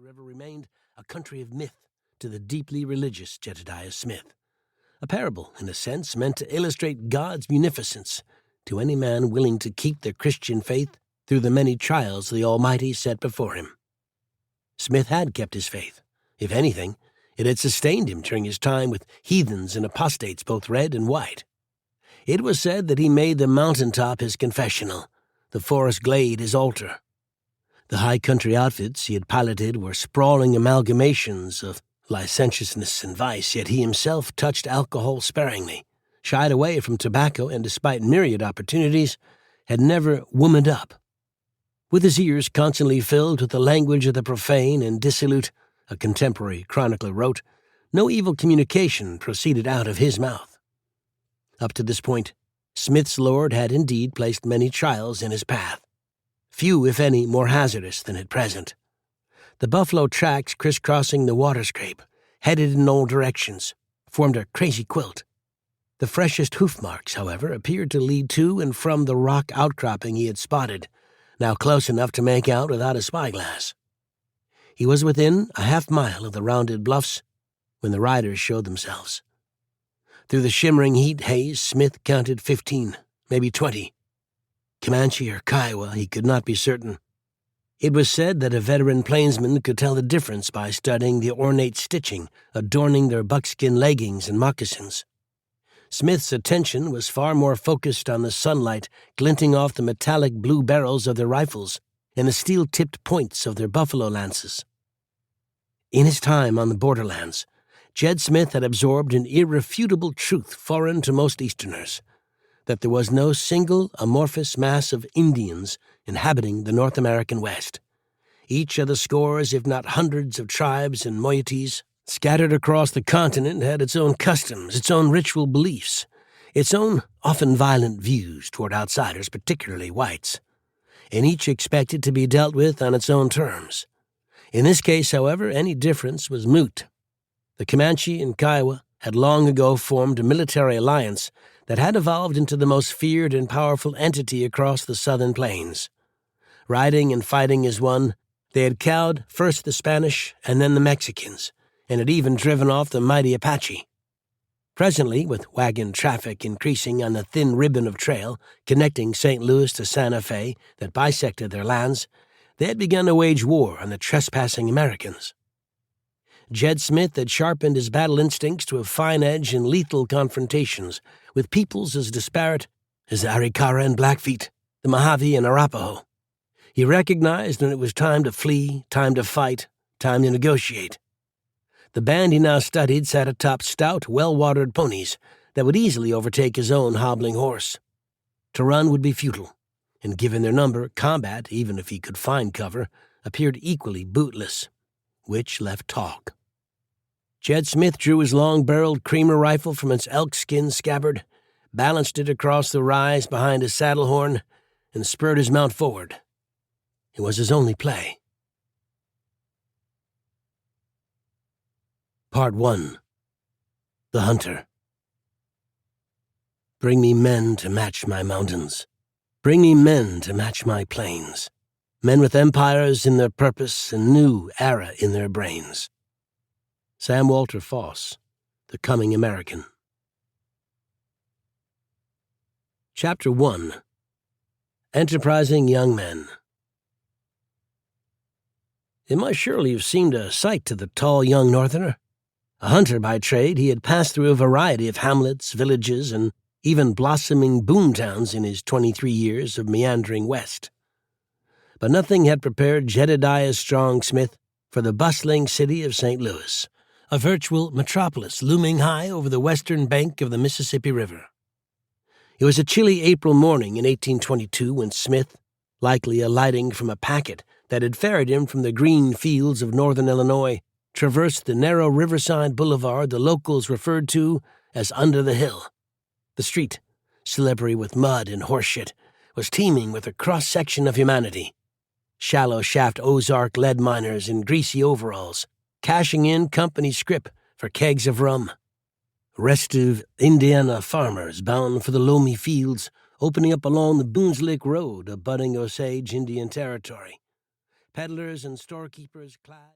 River remained a country of myth to the deeply religious Jedediah Smith. A parable, in a sense, meant to illustrate God's munificence to any man willing to keep the Christian faith through the many trials the Almighty set before him. Smith had kept his faith. If anything, it had sustained him during his time with heathens and apostates, both red and white. It was said that he made the mountaintop his confessional, the forest glade his altar. The high country outfits he had piloted were sprawling amalgamations of licentiousness and vice, yet he himself touched alcohol sparingly, shied away from tobacco, and despite myriad opportunities, had never womaned up. With his ears constantly filled with the language of the profane and dissolute, a contemporary chronicler wrote, no evil communication proceeded out of his mouth. Up to this point, Smith's Lord had indeed placed many trials in his path, few, if any, more hazardous than at present. The buffalo tracks crisscrossing the waterscape, headed in all directions, formed a crazy quilt. The freshest hoof marks, however, appeared to lead to and from the rock outcropping he had spotted, now close enough to make out without a spyglass. He was within a half-mile of the rounded bluffs when the riders showed themselves. Through the shimmering heat haze, Smith counted 15, maybe 20. Comanche or Kiowa, he could not be certain. It was said that a veteran plainsman could tell the difference by studying the ornate stitching adorning their buckskin leggings and moccasins. Smith's attention was far more focused on the sunlight glinting off the metallic blue barrels of their rifles and the steel-tipped points of their buffalo lances. In his time on the borderlands, Jed Smith had absorbed an irrefutable truth foreign to most Easterners, that there was no single amorphous mass of Indians inhabiting the North American West. Each of the scores, if not hundreds, of tribes and moieties scattered across the continent had its own customs, its own ritual beliefs, its own often violent views toward outsiders, particularly whites, and each expected to be dealt with on its own terms. In this case, however, any difference was moot. The Comanche and Kiowa had long ago formed a military alliance that had evolved into the most feared and powerful entity across the southern plains. Riding and fighting as one, they had cowed first the Spanish and then the Mexicans, and had even driven off the mighty Apache. Presently, with wagon traffic increasing on the thin ribbon of trail connecting St. Louis to Santa Fe that bisected their lands, they had begun to wage war on the trespassing Americans. Jed Smith had sharpened his battle instincts to a fine edge in lethal confrontations with peoples as disparate as the Arikara and Blackfeet, the Mojave and Arapaho. He recognized when it was time to flee, time to fight, time to negotiate. The band he now studied sat atop stout, well-watered ponies that would easily overtake his own hobbling horse. To run would be futile, and given their number, combat, even if he could find cover, appeared equally bootless, which left talk. Jed Smith drew his long-barreled Creamer rifle from its elk-skin scabbard, balanced it across the rise behind his saddle horn, and spurred his mount forward. It was his only play. Part 1. The Hunter. Bring me men to match my mountains. Bring me men to match my plains. Men with empires in their purpose and new era in their brains. Sam Walter Foss, The Coming American. Chapter 1. Enterprising Young Men. It must surely have seemed a sight to the tall young Northerner. A hunter by trade, he had passed through a variety of hamlets, villages, and even blossoming boom towns in his 23 years of meandering west. But nothing had prepared Jedediah Strong Smith for the bustling city of St. Louis, a virtual metropolis looming high over the western bank of the Mississippi River. It was a chilly April morning in 1822 when Smith, likely alighting from a packet that had ferried him from the green fields of northern Illinois, traversed the narrow riverside boulevard the locals referred to as Under the Hill. The street, slippery with mud and horseshit, was teeming with a cross-section of humanity. Shallow shaft Ozark lead miners in greasy overalls, cashing in company scrip for kegs of rum. Restive Indiana farmers bound for the loamy fields opening up along the Boone's Lick Road, abutting Osage Indian territory. Peddlers and storekeepers clad